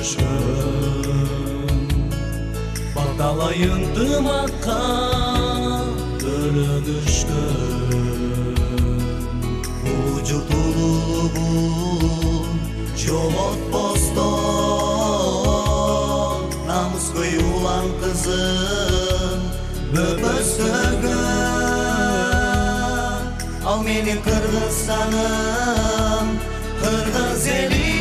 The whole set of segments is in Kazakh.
bölüşkün Baktalayın dımakka bölünüşkün Vücut ululuğun Çolot boston Namus kıyulan kızın Böpöstөгün Al menin Kırgızстаным Kırgız elim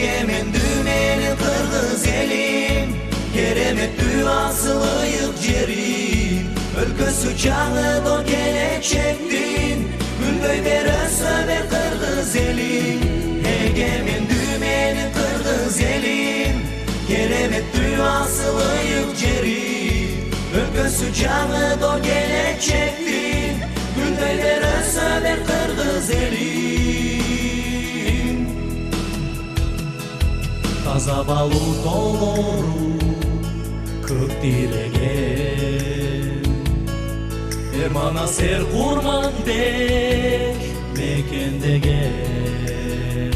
Egemen dümenin Kırgız elim Keremet düvasılıyık jerim Өлкөсү жаңы келечектин Гүлдөй берөсө бер Кыргыз элим Эгемен dümenin Kırgız elim Keremet düvasылıyыk jerim Өлкөсү жаңы келечектин Гүлдөй берөсө бер Кыргыз элим Таза балу толору көк тилеген Ермана сер курманбек мекендеген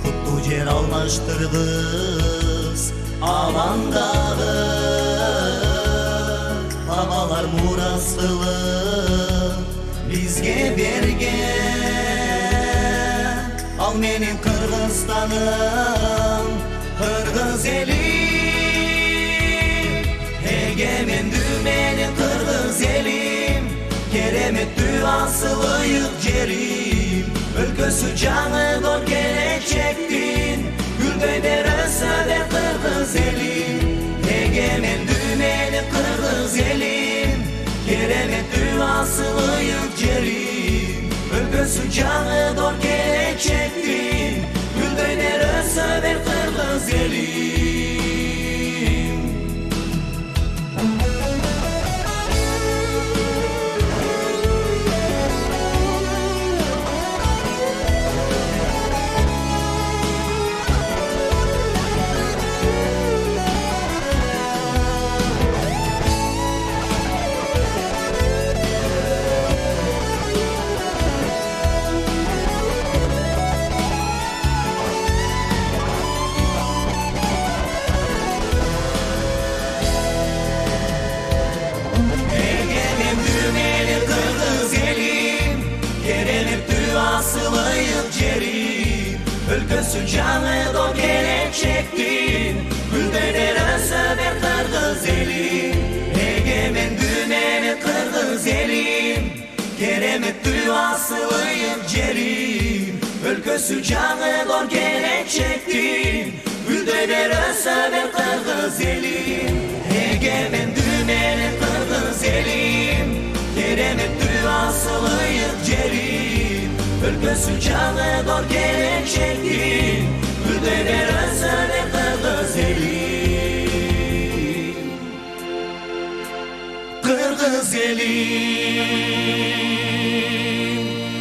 Куттуу жер алмаштырбыз алаңдагы Бабалар мурас кылып бизге берген Ал менин Кыргызстаным Кыргыз элим Эгемен dümenin Kırgız elim Keremet düvasılıyık jerim Өлкөсү жаңы келечектин Гүлдөй берөсө бер Кыргыз элим Эгемен dümenin Kırgız elim Keremet düvasılıyık jerim Өлкөсү жаңы келечектин Gülдөй берөсө бер Кыргыз элим Asılıyık jerim Өлкөсү жаңы келечектин Gülдөй берөсө бер Кыргыз элим Эгемен dümenin Kırgız elim Keremet asılıyık jerim Өлкөсү жаңы келечектин Gülдөй берөсө бер Кыргыз элим Эгемен dümenin Kırgız elim Keremet asılıyık jerim Өлкөсү жаңы келечектин Gülдөй берөсө бер Кыргыз элим Кыргыз элим